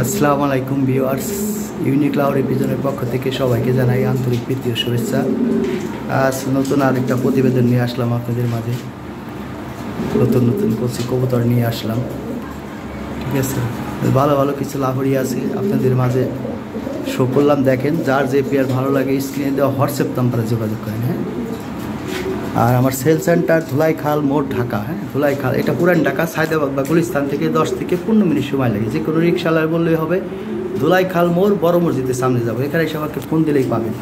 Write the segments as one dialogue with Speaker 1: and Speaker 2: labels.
Speaker 1: আসসালামু আলাইকুম viewers, unique loud এপিজনের পক্ষ থেকে সবাইকে জানাই আন্তরিক প্রীতি ও শুভেচ্ছা। আজ নতুন আরেকটা প্রতিবেদন নিয়ে আসলাম আপনাদের মাঝে। নতুন নতুন কচি কবুতর নিয়ে আসলাম। ঠিক আছে, ভালো ভালো কিছু লাহরি আছে আপনাদের মাঝে শো করলাম। দেখেন, যার যে পেয়ার ভালো লাগে স্ক্রিনে দেওয়া হোয়াটসঅ্যাপ নাম্বারে যোগাযোগ করেন। হ্যাঁ, আর আমার সেল সেন্টার ধুলাইখাল মোড়, ঢাকা। হ্যাঁ, ধুলাইখাল, এটা পুরান ঢাকা, সায়দাবাদ বা গুলিস্তান থেকে 10 থেকে 15 মিনিট সময় লাগে। যে কোনো রিক্সাওয়ালা বললেই হবে ধুলাইখাল মোড়, বড় মসজিদের সামনে যাবো, এখানে এসে আমাকে ফোন দিলেই পাবেন।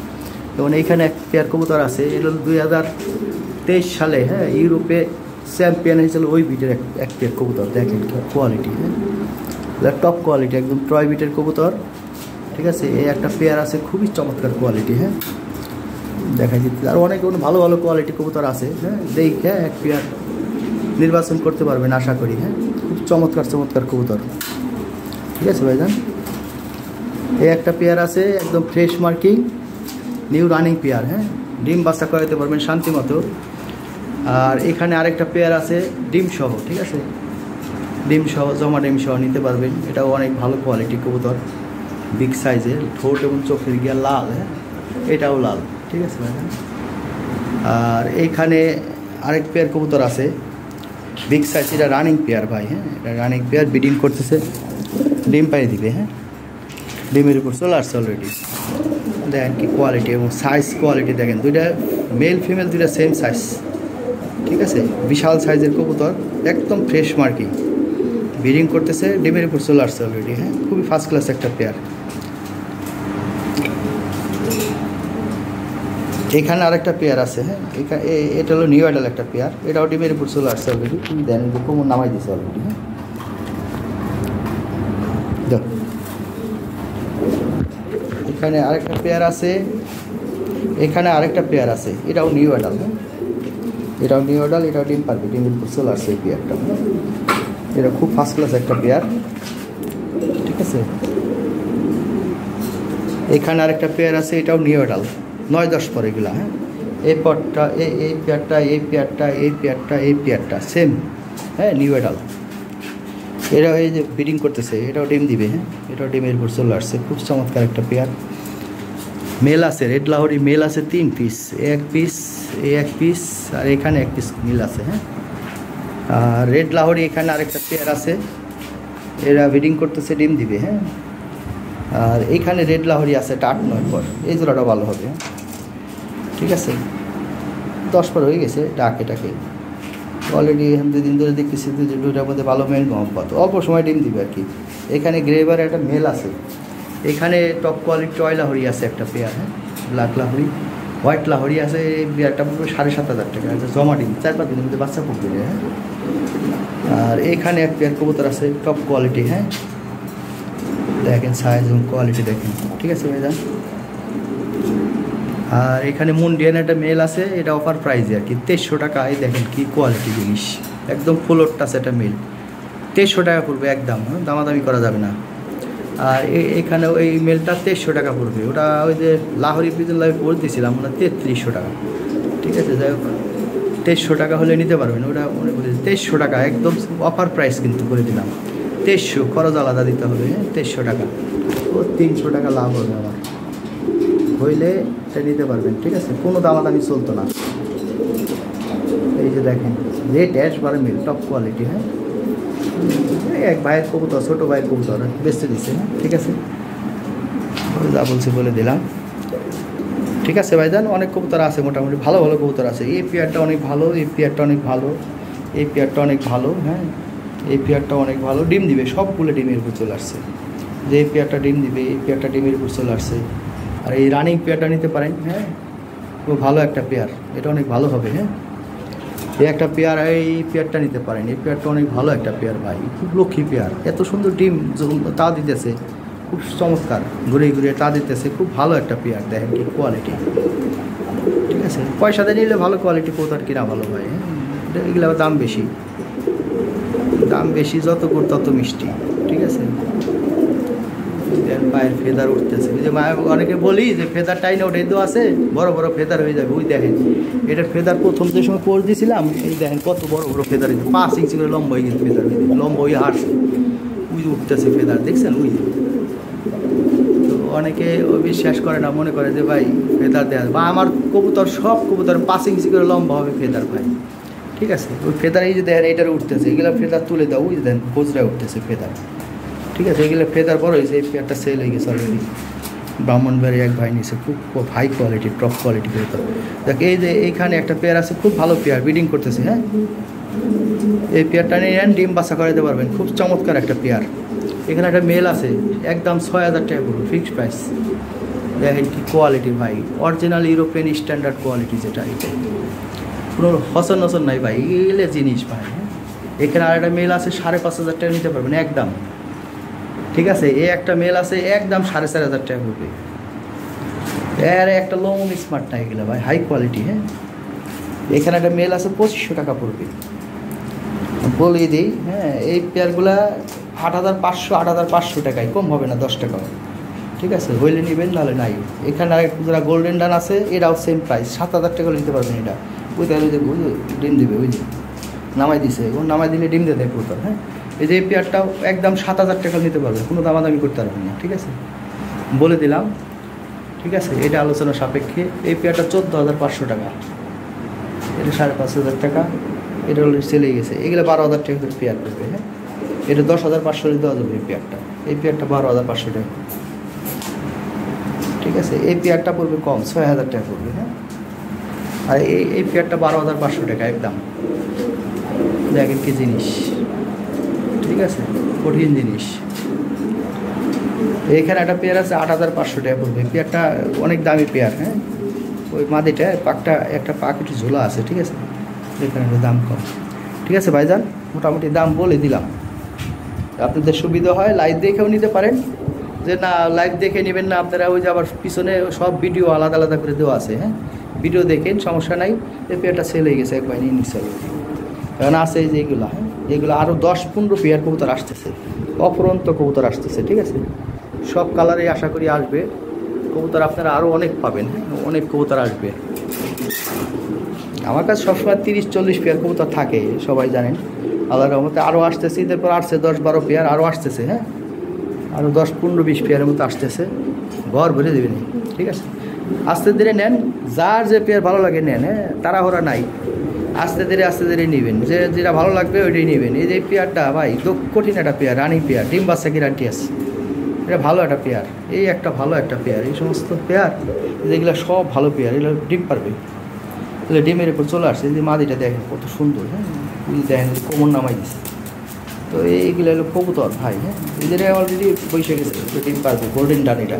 Speaker 1: এবং এইখানে এক পেয়ার কবুতর আছে, এটা 2023 সালে হ্যাঁ ইউরোপে চ্যাম্পিয়ন হয়েছিল ওই বিটের এক পেয়ার কবুতর। দেখেন কোয়ালিটি, হ্যাঁ টপ কোয়ালিটি, একদম ট্রয় বিটের কবুতর। ঠিক আছে, এই একটা পেয়ার আছে খুবই চমৎকার কোয়ালিটি। হ্যাঁ, দেখা যেতে আর অনেক ভালো ভালো কোয়ালিটি কবুতর আছে। হ্যাঁ, দেখে এক পেয়ার নির্বাচন করতে পারবেন আশা করি। হ্যাঁ, খুব চমৎকার চমৎকার কবুতর। ঠিক আছে ভাইজান, এই একটা পেয়ার আছে একদম fresh marking, new running pair. হ্যাঁ, ডিম বাচ্চা করাতে পারবেন শান্তি মতো। আর এখানে আরেকটা পেয়ার আছে ডিম সহ। ঠিক আছে, ডিম সহ, জমা ডিম সহ নিতে পারবেন। এটাও অনেক ভালো কোয়ালিটি কবুতর, বিগ সাইজের, ঠোঁট এবং চোখের গিয়া লাল। হ্যাঁ, এটাও লাল। ঠিক আছে ভাইজান, আর এইখানে আরেক পেয়ার কবুতর আছে বিগ সাইজ, এটা রানিং পেয়ার ভাই। হ্যাঁ, এটা রানিং পেয়ার, ব্রিডিং করতেছে, ডিম পাই দিবে। হ্যাঁ, ডিমের উপর চলে আসছে অলরেডি। দেখেন কি কোয়ালিটি এবং সাইজ কোয়ালিটি দেখেন, দুইটা মেল ফিমেল দুইটা সেম সাইজ। ঠিক আছে, বিশাল সাইজের কবুতর, একদম ফ্রেশ মার্কিং, ব্রিডিং করতেছে, ডিমের উপর চলে আসছে অলরেডি। হ্যাঁ, খুবই ফার্স্ট ক্লাস একটা পেয়ার। এখানে আরেকটা পেয়ার আছে। হ্যাঁ, এটা হলো নিউ অ্যাডাল একটা পেয়ার, এটাও ডিমের উপর চলে আসছে অলরেডি। তুমি দেন কোমর নামাই দিছে অলরেডি। হ্যাঁ, এখানে আরেকটা পেয়ার আছে, এখানে আরেকটা পেয়ার আছে, এটাও নিউ অ্যাডাল। হ্যাঁ, এটাও নিউ অ্যাডাল, এটাও ডিম পারবে, ডিমের উপর চলে আসছে এই পেয়ারটা। এটা খুব ফার্স্ট ক্লাস একটা পেয়ার। ঠিক আছে, এখানে আরেকটা পেয়ার আছে, এটাও নিউ অ্যাডাল, 9-10 পরে এগুলা। হ্যাঁ, এই পটটা, এই পেয়ারটা, এই পেয়ারটা, এই পেয়ারটা, এই পেয়ারটা সেম। হ্যাঁ, নিউ অ্যাডাল, এরা এই যে ব্রিডিং করতেছে, এটাও ডিম দিবে। হ্যাঁ, এটাও ডিমের উপর চলে আসছে, খুব চমৎকার একটা পেয়ার। মেল আছে, রেড লাহোরি মেল আছে 3 পিস, এক পিস, এক পিস, আর এখানে এক পিস মিল আছে। হ্যাঁ, আর রেড লাহোরি এখানে আরেকটা পেয়ার আছে, এরা ব্রিডিং করতেছে, ডিম দিবে। হ্যাঁ, আর এইখানে রেড লাহোরি আছে 8-9 পর, এই জোড়াটা ভালো হবে। ঠিক আছে, 10 পর হয়ে গেছে, ডাকে অলরেডি 2 দিন ধরে দেখতেছি যে দুইটার মধ্যে ভালো মেল মোহাম্মত, অল্প সময় ডিম দিবে আর কি। এখানে গ্রেভার একটা মেল আছে, এখানে টপ কোয়ালিটি টয় লাহোরি আছে একটা পেয়ার। হ্যাঁ, ব্ল্যাক লাহোরি, হোয়াইট লাহোরি আছে, এই পেয়ারটা পড়বে 7,500 টাকা। জমা ডিম 4-5 দিনের মধ্যে বাচ্চা পড়বে। হ্যাঁ, আর এখানে এক পেয়ার কবুতর আছে টপ কোয়ালিটি। হ্যাঁ, দেখেন সাইজ এবং কোয়ালিটি দেখেন। ঠিক আছে ভাইজান, আর এখানে মুন্ডিয়ান একটা মেল আছে, এটা অফার প্রাইজে আর কি, 2300 টাকা। এই দেখেন কি কোয়ালিটি জিনিস, একদম ফুল টাচ একটা মেল, 2300 টাকা পড়বে একদম, দামাদামি করা যাবে না। আর এখানে ওই মেলটা 2300 টাকা পড়বে, ওটা ওই যে লাহোরি পিজন লাইভ পড়ে দিয়েছিলাম ওটা 3300 টাকা। ঠিক আছে, যাই হোক 2300 টাকা হলে নিতে পারবেন, ওটা মনে করি 2300 টাকা একদম অফার প্রাইস কিন্তু করে দিলাম। 2300 খরচ আলাদা দিতে হবে। হ্যাঁ, 2300 টাকা, ও 300 টাকা লাভ হবে আমার, হইলে এটা নিতে পারবেন। ঠিক আছে, কোনো দামাদামি চলতো না। এই যে দেখেন রেড অ্যাশ বারে মিল, টপ কোয়ালিটি। হ্যাঁ, এক ভাইয়ের কবুতর, ছোটো ভাইয়ের কবুতর বেচতে দিচ্ছে। হ্যাঁ, ঠিক আছে, যা বলছি বলে দিলাম। ঠিক আছে ভাইজান, অনেক কবুতর আছে, মোটামুটি ভালো ভালো কবুতর আছে। এই পেয়ারটা অনেক ভালো, এই পেয়ারটা অনেক ভালো, এই পেয়ারটা অনেক ভালো। হ্যাঁ, এই পেয়ারটা অনেক ভালো, ডিম দিবে, সবগুলো ডিমের উপর চলে আসছে। যে এই পেয়ারটা ডিম দিবে, এই পেয়ারটা ডিমের উপর চলে আসছে। আর এই রানিং পেয়ারটা নিতে পারেন। হ্যাঁ, খুব ভালো একটা পেয়ার, এটা অনেক ভালো হবে। হ্যাঁ, এই একটা পেয়ার, এই পেয়ারটা নিতে পারেন, এই পেয়ারটা অনেক ভালো একটা পেয়ার ভাই, খুব লক্ষ্মী পেয়ার, এত সুন্দর ডিম তা দিতেছে, খুব চমৎকার, ঘুরে ঘুরে তা দিতেছে, খুব ভালো একটা পেয়ার। দেখেন কি কোয়ালিটি। ঠিক আছে, পয়সা দিয়ে নিলে ভালো কোয়ালিটি কবুতর কিনা ভালো ভাই। হ্যাঁ, এগুলো দাম বেশি, দাম বেশি, যত গুড় তত মিষ্টি। ঠিক আছে, পায়ের ফেদার উঠতেছে, যে অনেকে বলি যে ফেদার টাইনে ওঠে তো আছে, বড় বড় ফেদার হয়ে যাবে। ওই দেখেন এটার ফেদার প্রথম যে সময় কোর্স দিয়েছিলাম, এই দেখেন কত বড় বড় ফেদার হয়েছে, 5 ইঞ্চি করে লম্বা হয়ে গেছে ফেদার, লম্বা হয়ে হাঁটছে। ওই যে উঠতেছে ফেদার, দেখছেন ওই যে। তো অনেকে ওই বিশ্বাস করে না, মনে করে যে ভাই ফেদার দেওয়া বা আমার কবুতর সব কবুতর 5 ইঞ্চি করে লম্বা হবে ফেদার ভাই, ঠিক আছে। ওই ফেদার এই যে দেখেন এইটার উঠতেছে, এগুলো ফেদার তুলে দাও, ওই যে দেন কোচরা উঠতেছে ফেদার, ঠিক আছে। এগুলো ফেদার বড় হয়েছে, এই পেয়ারটা সেল হয়ে গেছে অলরেডি। ব্রাহ্মণবাড়ি এক ভাই নিয়েছে, খুব high quality, top quality pair. দেখ এই যে এইখানে একটা পেয়ার আছে, খুব ভালো পেয়ার, ব্রিডিং করতেছে। হ্যাঁ, এই পেয়ারটা নিয়ে নেন, ডিম বাচ্চা করাতে পারবেন, খুব চমৎকার একটা পেয়ার। এখানে একটা মেল আছে, একদম 6000 টাকা পড়বে, ফিক্সড প্রাইস। দেখেন কি কোয়ালিটি ভাই, অরিজিনাল ইউরোপিয়ান স্ট্যান্ডার্ড কোয়ালিটি যেটা, এটাই কোনো হসন নসন নাই ভাই, এগুলো জিনিস ভাই। এখানে আর একটা মেল আছে 5500 টাকা নিতে পারবেন একদম, ঠিক আছে। এই একটা মেল আছে একদম 4500 টাকা পড়বে। এর একটা লং স্মার্ট না এগুলো ভাই, হাই কোয়ালিটি। হ্যাঁ, এখানে একটা মেল আছে 2500 টাকা পড়বে, বলেই দিই। হ্যাঁ, এই পেয়ারগুলা 8500 8500 টাকায়, কম হবে না, 10 টাকা, ঠিক আছে। হইলে নেবেন, নাহলে নাই। এখানে আরেক যারা গোল্ডেন ডান আছে, এটাও সেম প্রাইস, 7000 টাকা নিতে পারবেন। এটা ওই যে ডিম দেবে, ওই যে নামাই দিছে, ও নামাই দিলে ডিম দিয়ে দেয় পুরো। হ্যাঁ, এই যে এই পেয়ারটাও একদম 7000 টাকা নিতে পারবে, কোনো দামাদামি করতে পারবেন না, ঠিক আছে, বলে দিলাম, ঠিক আছে। এটা আলোচনা সাপেক্ষে। এই পেয়ারটা 14500 টাকা, এটা 5500 টাকা, এটা অলরেডি সেলে গেছে। এগুলো 12000 টাকা করে পেয়ার পড়বে। হ্যাঁ, এটা 10500 দেওয়া যাবে এই পেয়ারটা। এই পেয়ারটা 12500 টাকা, ঠিক আছে। এই পেয়ারটা পড়বে কম, 6000 টাকা পড়বে। হ্যাঁ, আর এই পেয়ারটা 12500 টাকা একদম। দেখেন কি জিনিস, ঠিক আছে, কঠিন জিনিস। এখানে একটা পেয়ার আছে 8500 টাকা পড়বে, পেয়ারটা অনেক দামি পেয়ার। হ্যাঁ, ওই মাদিটা পাকটা, একটা পাক একটু ঝোলা আছে, ঠিক আছে, এখানে দাম কম, ঠিক আছে ভাইজান। মোটামুটি দাম বলে দিলাম, আপনাদের সুবিধা হয় লাইভ দেখেও নিতে পারেন, যে না লাইভ দেখে নেবেন না আপনারা, ওই যে আবার পিছনে সব ভিডিও আলাদা আলাদা করে দেওয়া আছে। হ্যাঁ, ভিডিও দেখেন, সমস্যা নাই। এই পেয়ারটা সেল হয়ে গেছে, একবার নিয়ে নিচ্ছে, কারণ আছে যে এগুলো। হ্যাঁ, এগুলো আরও 10-15 পেয়ার কবুতর আসতেছে, অপরন্ত কবুতর আসতেছে, ঠিক আছে। সব কালারে আশা করি আসবে কবুতর, আপনারা আরও অনেক পাবেন। হ্যাঁ, অনেক কবুতর আসবে আমার কাছে সবসময় 30-40 পেয়ার কবুতর থাকে, সবাই জানেন। আল্লাহর রহমতে আরও আসতেছে, এরপর আসছে 10-12 পেয়ার, আরও আসতেছে। হ্যাঁ, আরও 10-15-20 পেয়ারের মতো আসতেছে, ঘর ভরে দেবেন, ঠিক আছে। আস্তে ধীরে নেন, যার যে পেয়ার ভালো লাগে নেন। হ্যাঁ, তাড়াহুড়া নাই, আস্তে ধীরে নেবেন, যে যেটা ভালো লাগবে ওইটাই নেবেন। এই যে পেয়ারটা ভাই কঠিন একটা পেয়ার, রানিং পেয়ার, ডিম বাচ্চা গ্যারান্টি আছে, এটা ভালো একটা পেয়ার। এই একটা ভালো একটা পেয়ার, এই সমস্ত পেয়ার যেগুলো সব ভালো পেয়ার, এগুলো ডিম পারবে, এগুলো ডিমের উপর চলে আসছে। এই যে মাদিটা দেখেন কত সুন্দর। হ্যাঁ, দেখেন কোমর নামাই দিচ্ছে, তো এইগুলো হলো কবুতর ভাই। হ্যাঁ, এদের অলরেডি বসে গেছে, ডিম পারবে, গোল্ডেন ডান। এটা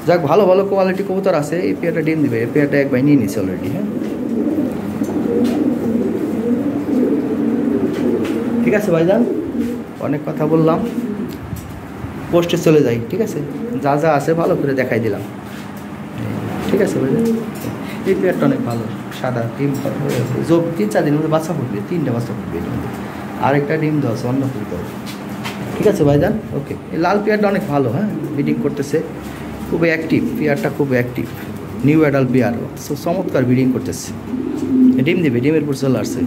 Speaker 1: যাক, ভালো ভালো কোয়ালিটি কবুতর আছে, এই পেয়ারটা ডিম দেবে। এই পেয়ারটা একবার নিয়ে নিচ্ছে অলরেডি। হ্যাঁ, ঠিক আছে ভাইজান, অনেক কথা বললাম, পোস্টে চলে যাই, ঠিক আছে। যা যা আছে ভালো করে দেখাই দিলাম, ঠিক আছে ভাইজান। এই পেয়ারটা অনেক ভালো, সাদা ডিম, 3-4 দিনের মধ্যে বাচ্চা ফুটবে, 3টা বাচ্চা ফুটবে এর মধ্যে, আরেকটা ডিম দেওয়া আছে, অন্য ফুটবে, ঠিক আছে ভাইজান। ওকে, এই লাল পেয়ারটা অনেক ভালো। হ্যাঁ, ব্রিডিং করতেছে, খুব অ্যাক্টিভ পেয়ারটা, খুব অ্যাক্টিভ, নিউ অ্যাডাল্ট পেয়ার, চমৎকার ব্রিডিং করতেছে, ডিম দেবে, ডিমের উপর চলে আসছে।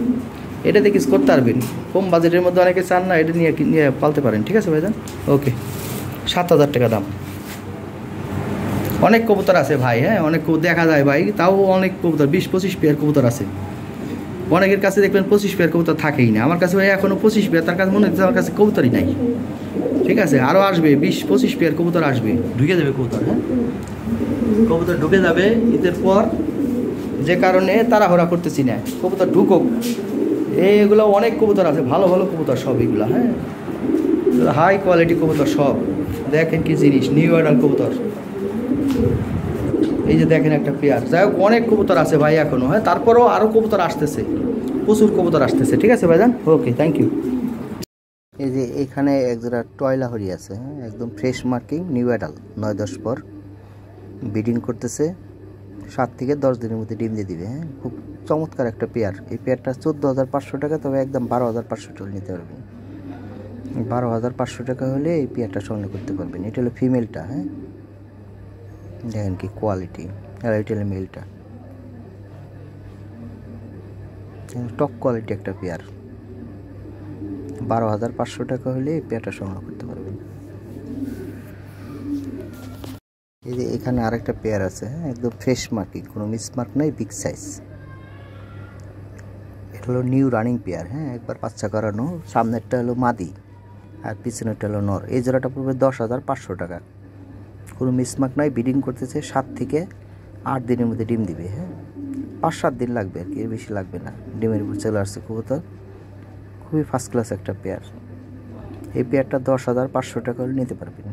Speaker 1: এটাতে কিছু করতে পারবেন, কম বাজেটের মধ্যে অনেকে চান না, এটা নিয়ে পালতে পারেন, ঠিক আছে ভাইজান। ওকে, 7000 টাকা দাম। অনেক কবুতর আছে ভাই। হ্যাঁ, অনেক দেখা যায় ভাই, তাও অনেক কবুতর 20-25 পেয়ার কবুতর আছে। অনেকের কাছে দেখবেন 25 পেয়ার কবুতর থাকেই না, আমার কাছে ভাই এখনও 25 পেয়ার, তার কাছে মনে হচ্ছে আমার কাছে কবুতরই নাই, ঠিক আছে। আরও আসবে 20-25 পেয়ার কবুতর আসবে, ঢুকে যাবে কবুতর। হ্যাঁ, কবুতর ঢুকে যাবে ঈদের পর, যে কারণে তাড়াহুড়া করতেছি না, কবুতর ঢুকুক। এইগুলো অনেক কবুতর আছে, ভালো ভালো কবুতর সব এগুলো। হ্যাঁ, হাই কোয়ালিটি কবুতর সব, দেখেন কি জিনিস, নিউ অ্যাডাল্ট কবুতর। এই যে দেখেন একটা পেয়ার, যাই হোক অনেক কবুতর আছে ভাই এখনও। হ্যাঁ, তারপরেও আরও কবুতর আসতেছে, প্রচুর কবুতর আসতেছে, ঠিক আছে ভাইজান। ওকে, থ্যাংক ইউ। এই যে এখানে একজোড়া টয়লা হরি আছে। হ্যাঁ, একদম ফ্রেশ মার্কিং, নিউ অ্যাডাল্ট, 9-10 পর, ব্রিডিং করতেছে, 7 থেকে 10 দিনের মধ্যে ডিম দিয়ে দিবে। হ্যাঁ, খুব চমৎকার একটা পেয়ার। এই পেয়ারটা 14500 টাকা, তবে একদম 12500 টাকা নিতে পারবেন। 12500 টাকা হলে এই পেয়ারটা সংগ্রহ করতে পারবেন। এটা হলো ফিমেলটা। হ্যাঁ, দেখেন কি কোয়ালিটি, আর এটা হলো মেলটা, টপ কোয়ালিটি একটা পেয়ার, 12,500 টাকা হলে এই পেয়ারটা সংগ্রহ করতে পারবেন। এই যে এখানে আরেকটা পেয়ার আছে, হ্যাঁ, একদম ফ্রেশ মার্কিং, কোনো মিসমার্ক নাই, বিগ সাইজ। এটা হলো নিউ রানিং পেয়ার, হ্যাঁ, একবার বাচ্চা করানো। সামনেরটা হলো মাদি আর পিছনেরটা হলো নর। এই জোড়াটা পড়বে 10,500 টাকা। কোনো মিসমার্ক নাই, ব্রিডিং করতেছে 7 থেকে 8 দিনের মধ্যে ডিম দিবে, হ্যাঁ, 5-7 দিন লাগবে আর কি, এর বেশি লাগবে না। ডিমের উপর চলে আসছে কবুতর, খুবই ফার্স্ট ক্লাস একটা পেয়ার। এই পেয়ারটা 10,500 টাকা হলে নিতে পারবেন।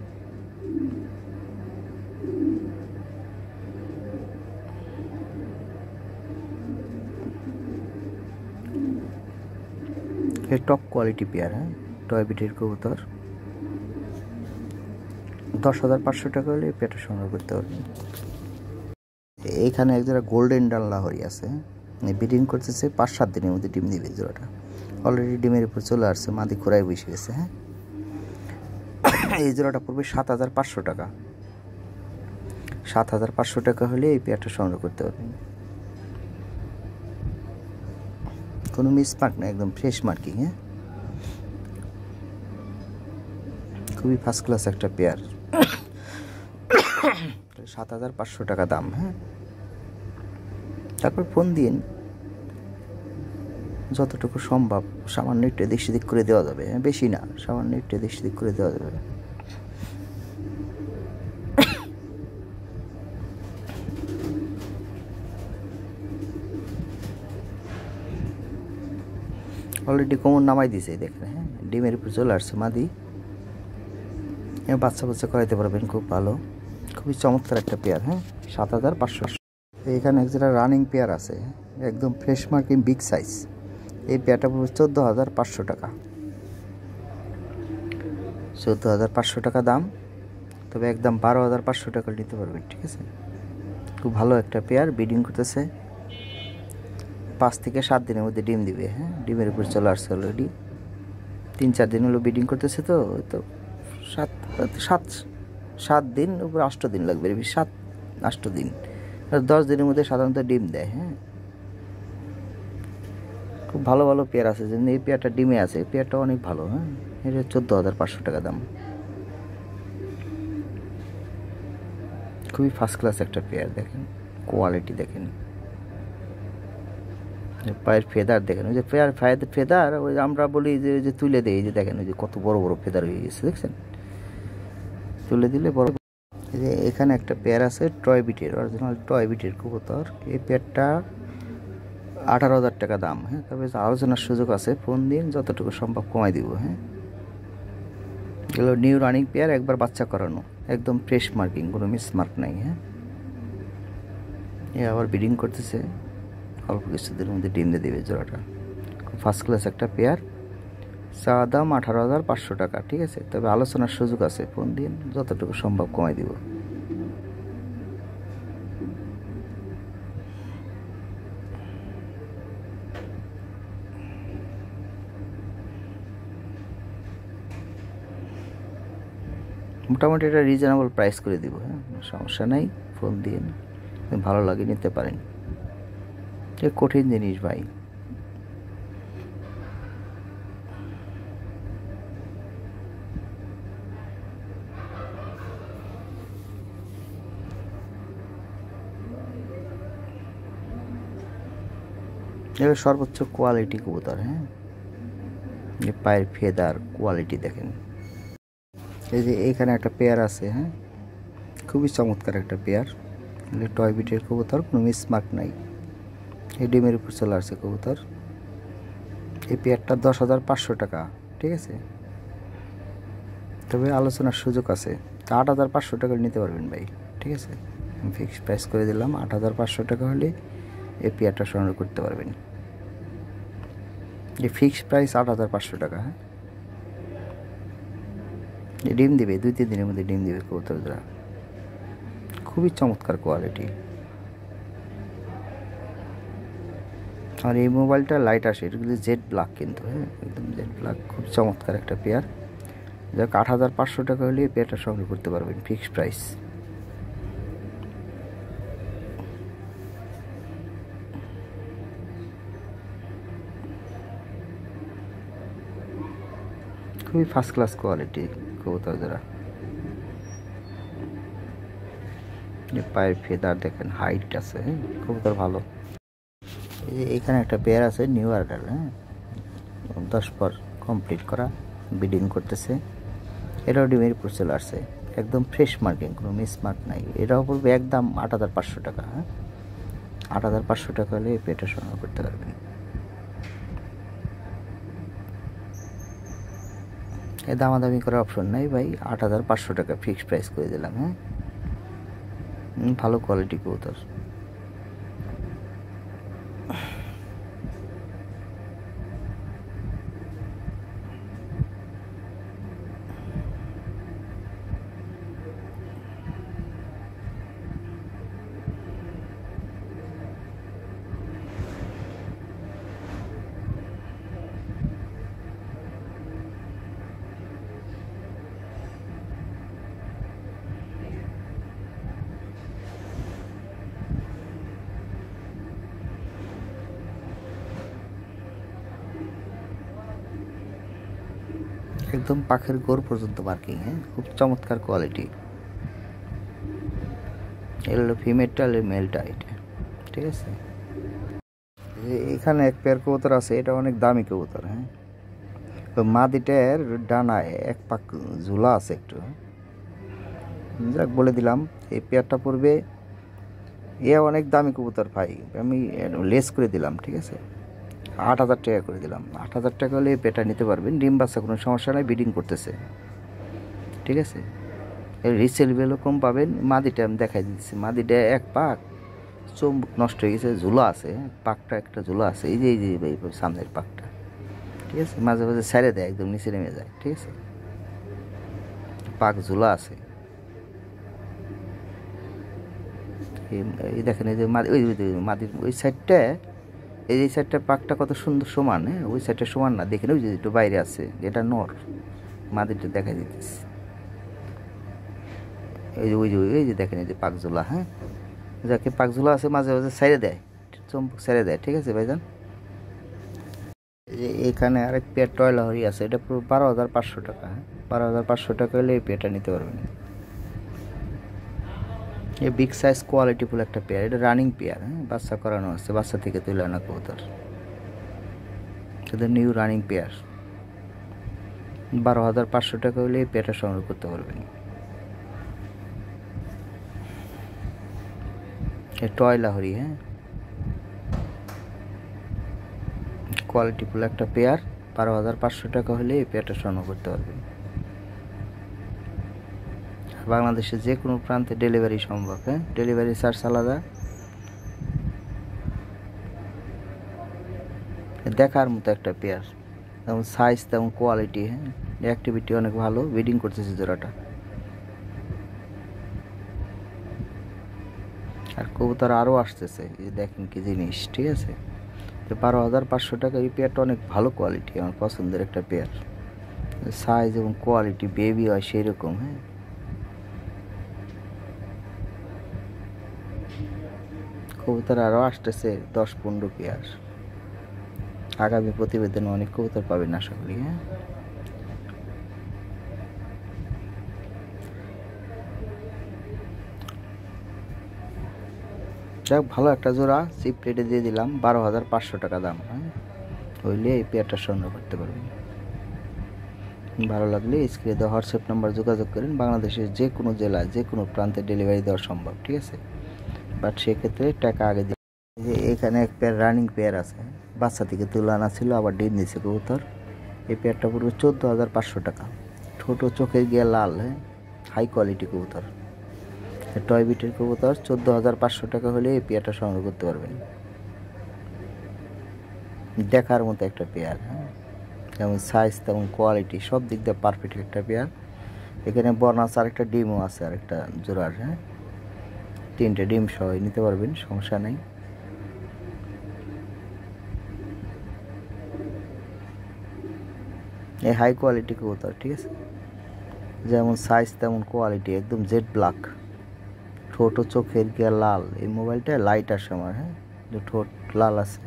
Speaker 1: এর টপ কোয়ালিটি পেয়ার, হ্যাঁ, টয় বিটের কবুতর। 10,500 টাকা হলে এই পেয়ারটা সংগ্রহ করতে পারবেন। এইখানে এক জোড়া গোল্ডেন ডান লাহরি আছে, ব্রিডিং করতেছে 5-7 দিনের মধ্যে ডিম দিবে। জোড়াটা অলরেডি ডিমের উপর চলে আসছে, মাদি খোরায় বসে গেছে, হ্যাঁ। এই জোড়াটা পড়বে 7,500 টাকা। 7,500 টাকা হলে এই পেয়ারটা সংগ্রহ করতে পারবেন। কোনো মিসমার্ক না, একদম ফ্রেশ মার্কিং, হ্যাঁ, খুবই ফার্স্ট ক্লাস একটা পেয়ার। 7,500 টাকা দাম, হ্যাঁ। তারপর ফোন দিন, যতটুকু সম্ভব সামান্য একটু এদিক সেদিক করে দেওয়া যাবে, হ্যাঁ, বেশি না, সামান্য একটু এদিক সেদিক করে দেওয়া যাবে। অলরেডি কোমর নামাই দিছে, দেখেন, হ্যাঁ, ডিমের উপর চলে আসছে মাদি। বাচ্চা বাচ্চা করাইতে পারবেন, খুব ভালো, খুবই চমৎকার একটা পেয়ার, হ্যাঁ। 7,500। এখানে একটা রানিং পেয়ার আছে, একদম ফ্রেশ মার্কিং, বিগ সাইজ। এই পেয়ারটা পড়বে 14,500 টাকা। 14,500 টাকা দাম, তবে একদম 12,500 টাকা নিতে পারবেন, ঠিক আছে। খুব ভালো একটা পেয়ার, ব্রিডিং করতেছে 5 থেকে 7 দিনের মধ্যে ডিম দিবে, হ্যাঁ, ডিমের উপর চলে আসছে অলরেডি। 3-4 দিন হলো ব্রিডিং করতেছে, তো 7 দিন উপর 8 দিন লাগবে, 7-8 দিন, 10 দিনের মধ্যে সাধারণত ডিম দেয়, হ্যাঁ। খুব ভালো ভালো পেয়ার আছে, যেমন এই পেয়ারটা ডিমে আছে, এই পেয়ারটা অনেক ভালো, হ্যাঁ। এটা 14,500 টাকা দাম, খুবই ফার্স্ট ক্লাস একটা পেয়ার। দেখেন কোয়ালিটি, দেখেন পায়ের ফেদার, দেখেন ওই যে ফেদার, ওই আমরা বলি যে তুলে দেয়, যে দেখেন ওই যে কত বড় বড় ফেদার হয়ে গেছে, দেখছেন, তুলে দিলে বড়। এই যে এখানে একটা পেয়ার আছে টয় বিটের, অরিজিনাল টয় বিটের কবুতর। এই পেয়ারটা 18,000 টাকা দাম, হ্যাঁ, তবে আলোচনার সুযোগ আছে, ফোন দিন, যতটুকু সম্ভব কমাই দিব, হ্যাঁ। এগুলো নিউ রানিং পেয়ার, একবার বাচ্চা করানো, একদম ফ্রেশ মার্কিং, কোনো মিসমার্ক নাই, হ্যাঁ। এ আবার ব্রিডিং করতেছে, অল্প কিছুদিনের মধ্যে ডিম দিয়ে দেবে জোড়াটা। খুব ফার্স্ট ক্লাস একটা পেয়ার। চা দাম 18,500 টাকা, ঠিক আছে, তবে আলোচনার সুযোগ আছে, ফোন দিন, যতটুকু সম্ভব কমাই দিব। মোটামুটি এটা রিজনেবল প্রাইস করে দিব, হ্যাঁ, সমস্যা নাই, ফোন দিন, ভালো লাগে নিতে পারেন। এ কঠিন জিনিস ভাই। এবার সর্বোচ্চ কোয়ালিটি কবুতর, হ্যাঁ, পায়ের ফেদার কোয়ালিটি দেখেন। এই যে এইখানে একটা পেয়ার আছে, হ্যাঁ, খুবই চমৎকার একটা পেয়ার, টয় বিটের কবুতর, কোনো মিসমার্ক নাই। এই ডিমের উপর চলে আসছে কবুতর। এই পেয়ারটা 10,500 টাকা, ঠিক আছে, তবে আলোচনার সুযোগ আছে। 8,500 টাকা নিতে পারবেন ভাই, ঠিক আছে, আমি ফিক্সড প্রাইস করে দিলাম। 8,500 টাকা হলে এই পেয়ারটা সংগ্রহ করতে পারবেন। এই ফিক্সড প্রাইস 8,500 টাকা, হ্যাঁ। ডিম দিবে 2-3 দিনের মধ্যে, ডিম দিবে কবুতররা, খুবই চমৎকার কোয়ালিটি। আর এই মোবাইলটা লাইট আসে, এটা কিন্তু জেড ব্ল্যাক, কিন্তু হ্যাঁ, একদম জেড ব্ল্যাক, খুব চমৎকার একটা পেয়ার। যাক 8,500 টাকা হলে এই পেয়ারটা সংগ্রহ করতে পারবেন, ফিক্সড প্রাইস।
Speaker 2: খুবই ফার্স্ট ক্লাস কোয়ালিটি কবুতর জোড়া। পায়ের ফেদার দেখেন, হাইট আছে, কবুতর ভালো। এখানে একটা পেয়ার আছে নিউ অর্ডার, 10 পর কমপ্লিট করা, ব্রিডিং করতেছে। এটাও ডিমের উপর চলে আসছে, একদম ফ্রেশ মার্কিং, কোনো মিসমার্ক নাই। এটাও পড়বে একদম 8,500 টাকা। 8,500 টাকা হলে এই পেয়ারটা সংগ্রহ করতে পারবেন। দামাদামি করার অপশন নাই ভাই, 8,500 টাকা ফিক্সড প্রাইস করে দিলাম। ভালো কোয়ালিটি কবুতর। একদম পাখের গোড় পর্যন্ত মার্কিং, খুব চমৎকার কোয়ালিটি। এটা হলো ফিমেলটা, মেলটা, এটা ঠিক আছে। এখানে এক পেয়ার কবুতর আছে, এটা অনেক দামি কবুতর। মাদিটার ডানায় এক পাক ঝুলা আছে একটু, যাক বলে দিলাম। এই পেয়ারটা পড়বে, অনেক দামি কবুতর ভাই, আমি লেস করে দিলাম, ঠিক আছে। 8,000 টাকা করে দিলাম। 8,000 টাকা হলে এই পেয়ারটা নিতে পারবেন। ডিম বাচ্চা কোনো সমস্যা নাই, ব্রিডিং করতেছে, ঠিক আছে। রিসেল ভ্যালু কম পাবেন। মাদিটা আমি দেখাই দিচ্ছি, মাদিটা এক পাক চোখ নষ্ট হয়ে গেছে, ঝুলা আছে, পাকটা একটা ঝুলা আছে, এই যে সামনের পাকটা, ঠিক আছে। মাঝে মাঝে ছেড়ে দেয়, একদম নিচে নেমে যায়, ঠিক আছে। পাক ঝুলা আছে, এই দেখেন, এই যে মাদির ওই সাইডটা, এই সাইডটা পাকটা কত সুন্দর সমান, ওই সাইডটা সমান না, দেখেন ওই যে একটু বাইরে আছে, এটা নর। মাদিরটা দেখাই দিতেছি, এই যে দেখেন, এই যে পাকঝোলা, যাকে পাকঝোলা আছে, মাঝে মাঝে ছেড়ে দেয়, চম্পক ছেড়ে দেয়, ঠিক আছে ভাইজান। এখানে আরেক পেয়ার টয়লাহরি আছে, এটা পুরো 12,500 টাকা। 12,500 টাকা হলে এই পেয়ারটা নিতে পারবেন। এই বিগ সাইজ কোয়ালিটিফুল একটা পেয়ার, এটা রানিং পেয়ার, বাচ্চা করানো আছে, বাচ্চা থেকে তুলে আনা কবুতর, এটা নিউ রানিং পেয়ার। 12,500 টাকা হলে এই পেয়ারটা সংগ্রহ করতে পারবেন। টয়লাহরি, কোয়ালিটিফুল একটা পেয়ার। 12,500 টাকা হলে এই পেয়ারটা সংগ্রহ করতে পারবেন। বাংলাদেশের যে কোনো প্রান্তে ডেলিভারি সম্ভব, ডেলিভারি চার্জ আলাদা। দেখার মতো একটা পেয়ার, তেমন সাইজ তেমন কোয়ালিটি, অ্যাক্টিভিটি অনেক ভালো, ব্রিডিং করতেছে জোড়াটা। আর কবুতর আরও আসতেছে, এই দেখেন কি জিনিস, ঠিক আছে। তো 12,500 টাকা এই পেয়ারটা অনেক ভালো কোয়ালিটি, আমার পছন্দের একটা পেয়ার। সাইজ এবং কোয়ালিটি বেবি হয় সেই রকম, কবুতর আরও আসতেছে 10-15 পেয়ার। আগামী প্রতিবেদনে অনেক কবুতর পাবেন আশা করি। যাক, ভালো একটা জোড়া চিপ রেটে দিয়ে দিলাম, 12,500 টাকা দাম। হইলে এই পেয়ারটা সংগ্রহ করতে পারবেন। ভালো লাগলে স্ক্রিনে দেওয়া হোয়াটসঅ্যাপ নাম্বার যোগাযোগ করেন। বাংলাদেশের যে কোনো জেলায় যে কোনো প্রান্তে ডেলিভারি দেওয়া সম্ভব, ঠিক আছে। বাট সেক্ষেত্রে টাকা আগে দিয়ে। এখানে এক পেয়ার রানিং পেয়ার আছে, বাচ্চা থেকে তুলে আনা ছিল, আবার ডিম দিয়েছে কবুতর। এই পেয়ারটা পড়বে 14,500 টাকা। ছোট চোখের গিয়ে লাল, হাই কোয়ালিটি কবুতর, টয় বিটের কবুতর। 14,500 টাকা হলে এই পেয়ারটা সংগ্রহ করতে পারবেন। দেখার মতো একটা পেয়ার, যেমন সাইজ তেমন কোয়ালিটি, সব দিক দিয়ে পারফেক্ট একটা পেয়ার। এখানে বোনাস আরেকটা ডিমও আছে, আরেকটা জোড়ার, 3টে ডিম সহ নিতে পারবেন, সমস্যা নেই। এই হাই কোয়ালিটি কবুতর, ঠিক আছে, যেমন সাইজ তেমন কোয়ালিটি, একদম জেড ব্ল্যাক, ঠোঁট ও চোখের গিয়া লাল। এই মোবাইলটা লাইট আসে আমার, যে ঠোঁট লাল আছে।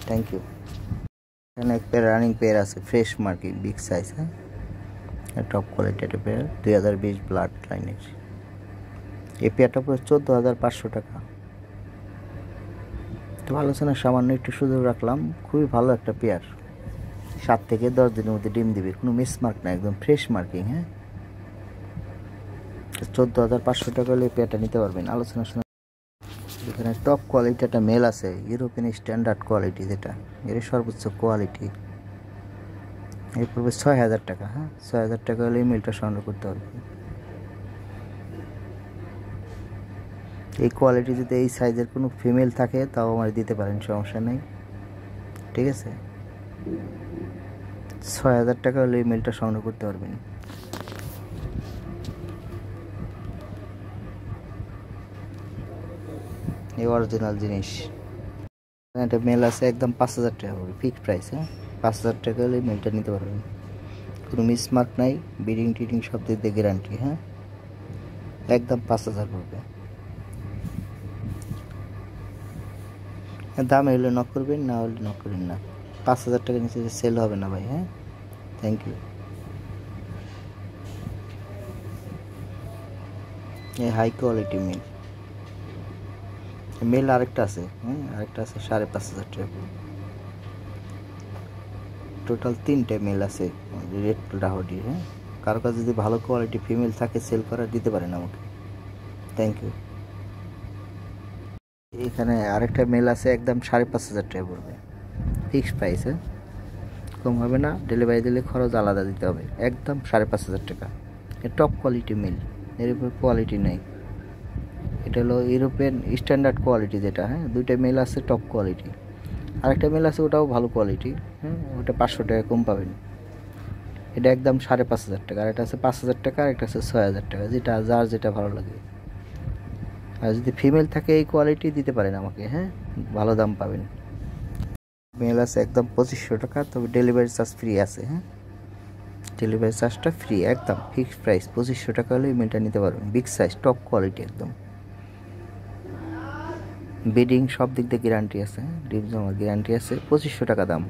Speaker 2: Thank you. এখানে এক পেয়ার রানিং পেয়ার আছে, ফ্রেশ মার্কিং, বিগ সাইজ, হ্যাঁ, টপ কোয়ালিটি একটা পেয়ার, 2020 ব্লাড লাইনের। এই পেয়ারটা পুরো 14,500 টাকা। তো আলোচনা সামান্য একটু সুযোগ রাখলাম, খুবই ভালো একটা পেয়ার, 7 থেকে 10 দিনের মধ্যে ডিম দিবে, কোনো মিস মার্ক না, একদম ফ্রেশ মার্কিং, হ্যাঁ। 14,500 টাকা হলে এই পেয়ারটা নিতে পারবেন। আলোচনা শোনা, এখানে টপ কোয়ালিটি একটা মেল আছে, ইউরোপিয়ান স্ট্যান্ডার্ড কোয়ালিটি, যেটা এর সর্বোচ্চ কোয়ালিটি, এর পড়বে 6,000 টাকা, হ্যাঁ। 6,000 টাকা হলে এই মেলটা সংগ্রহ করতে পারবেন। এই কোয়ালিটি যদি এই সাইজের কোনো ফিমেল থাকে তাও আমার দিতে পারেন, সমস্যা নেই, ঠিক আছে। 6,000 টাকা হলে এই মেলটা সংগ্রহ করতে পারবেন। এই অরিজিনাল জিনিস, একটা মেল আছে, একদম 5,000 টাকা পড়বে, ফিক্সড প্রাইস, হ্যাঁ। 5,000 টাকা হলে মেলটা নিতে পারবেন, কোনো মিসমার্ক নাই, ব্রিডিং টিডিং সব দিক দিয়ে গ্যারান্টি, হ্যাঁ। একদম 5,000 পড়বে। দাম হলে নক করবেন, না হলে নক করবেন না। 5,000 টাকা নিচে সেল হবে না ভাই, হ্যাঁ। Thank you. এই হাই কোয়ালিটি মেল, মেল আরেকটা আছে, হ্যাঁ, আরেকটা আছে 5,500 টাকা। টোটাল 3টে মেল আছে রেড লাহোরি, হ্যাঁ। কারো কাছে যদি ভালো কোয়ালিটি ফিমেল থাকে সেল করার, দিতে পারেন আমাকে। Thank you. এখানে আরেকটা মেল আছে, একদম 5,500 টাকা পড়বে, ফিক্সড প্রাইস, হ্যাঁ, কম হবে না। ডেলিভারি দিলে খরচ আলাদা দিতে হবে, একদম 5,500 টাকা। টপ কোয়ালিটি মেল, এর উপর কোয়ালিটি নেই। এটা হলো ইউরোপিয়ান স্ট্যান্ডার্ড কোয়ালিটি যেটা, হ্যাঁ। 2টা মেল আছে টপ কোয়ালিটি, আরেকটা মেল আছে ওটাও ভালো কোয়ালিটি, হ্যাঁ, ওটা 500 টাকা কম পাবেন। এটা একদম 5,500 টাকা, আর এটা আছে 5,000 টাকা, আর একটা আছে 6,000 টাকা, যেটা যার যেটা ভালো লাগে। আর যদি ফিমেল থাকে এই কোয়ালিটি দিতে পারেন আমাকে, হ্যাঁ, ভালো দাম পাবেন। মেল আছে একদম 2,500 টাকা, তবে ডেলিভারি চার্জ ফ্রি আছে, হ্যাঁ। ডেলিভারি চার্জটা ফ্রি, একদম ফিক্সড প্রাইস 2,500 টাকা হলে মেলটা নিতে পারবেন। বিগ সাইজ, টপ কোয়ালিটি, একদম ব্রিডিং সব দিক দিয়ে গ্যারান্টি আছে, ডিম জমার গ্যারান্টি আছে। 2,500 টাকা দাম।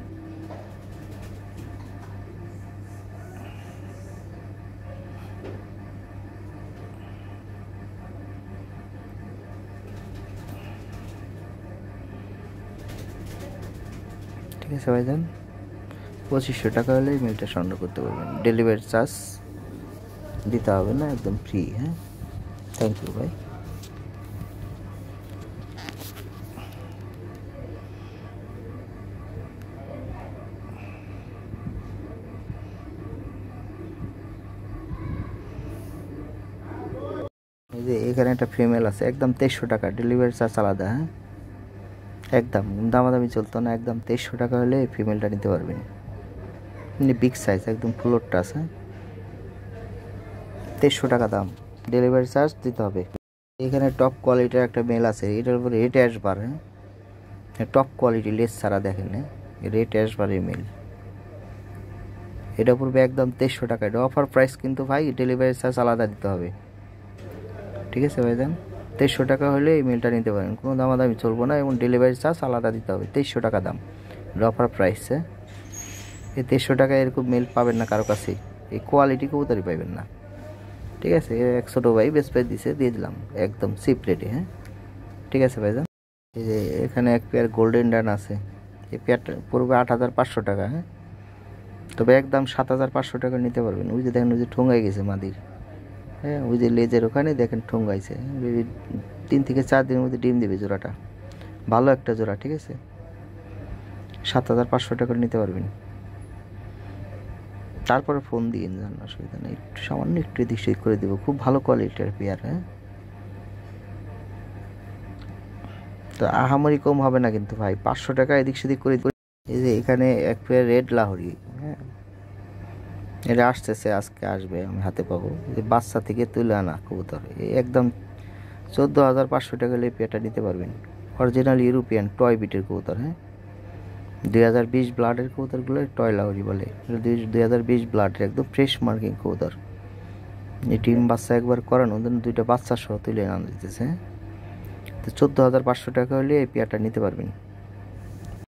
Speaker 2: ঠিক আছে ভাইজান, 2,500 টাকা হলে মেলটা সংগ্রহ করতে পারবেন। ডেলিভারি চার্জ দিতে হবে না, একদম ফ্রি, হ্যাঁ। থ্যাংক ইউ ভাই। এই যে এখানে একটা ফিমেল আছে, একদম 2,300 টাকা, ডেলিভারি চার্জ আলাদা, হ্যাঁ। একদম দামাদামি চলতো না, একদম 2,300 টাকা হলে ফিমেলটা নিতে পারবেন। বিগ সাইজ, একদম ফ্লোরটা আছে, 2,300 টাকা দাম, ডেলিভারি চার্জ দিতে হবে। এখানে টপ কোয়ালিটির একটা মেল আছে, এটার উপরে রেট আসবার, হ্যাঁ, টপ কোয়ালিটি, লেস ছাড়া, দেখেন, হ্যাঁ, রেট আসবার এই মেল। এটা পড়বে একদম 2,300 টাকা, এটা অফার প্রাইস কিন্তু ভাই, ডেলিভারি চার্জ আলাদা দিতে হবে, ঠিক আছে ভাইজান। 2,300 টাকা হলে এই মেলটা নিতে পারেন, কোনো দামাদামি চলবো না, এবং ডেলিভারি চার্জ আলাদা দিতে হবে। 2,300 টাকা দাম, অফার প্রাইস, হ্যাঁ। এই 2,300 টাকায় এরকম মেল পাবেন না কারো কাছেই, এই কোয়ালিটি কবুতরই পাবেন না, ঠিক আছে। এক ছোটো ভাই বেস্ট প্রাইস দিছে, দিয়ে দিলাম একদম চিপ রেটে, হ্যাঁ, ঠিক আছে ভাইজান। এই যে এখানে এক পেয়ার গোল্ডেন ডান আছে, এই পেয়ারটা পড়বে 8,500 টাকা, হ্যাঁ, তবে একদম 7,500 টাকা নিতে পারবেন। ওই যে দেখেন, ওই যে ঠোঙ্গাই গেছে মাদির, হ্যাঁ, ওই যে লেজের ওখানে দেখেন ঠোঙ্গাইছে, 3 থেকে 4 দিনের মধ্যে ডিম দেবে জোড়াটা, ভালো একটা জোড়া, ঠিক আছে। 7,500 টাকা নিতে পারবেন। তারপরে ফোন দিয়ে যান, অসুবিধা নেই, একটু সামান্য একটু এদিক সেদিক করে দেবো, খুব ভালো কোয়ালিটির পেয়ার, হ্যাঁ। তো আহামরি কম হবে না কিন্তু ভাই, 500 টাকা এদিক সেদিক করে। এই যে এখানে এক পেয়ার রেড লাহোরি, হ্যাঁ, এটা আসতেছে, আজকে আসবে, আমি হাতে পাবো। যে বাচ্চা থেকে তুলে আনা কবুতর, একদম 14,500 টাকা হলে পেয়ারটা নিতে পারবেন। অরিজিনাল ইউরোপিয়ান টয় বিটের কবুতর, হ্যাঁ, 2020 ব্লাডের কবুতরগুলো টয় লাহোরি বলে। 2020 ব্লাডের একদম ফ্রেশ মার্কিং কবুতর। এই ডিম বাচ্চা একবার করানো, 2টা বাচ্চা সহ তুলে আনা দিতেছে, হ্যাঁ। তো 14,500 টাকা হলে এই পেয়ারটা নিতে পারবেন।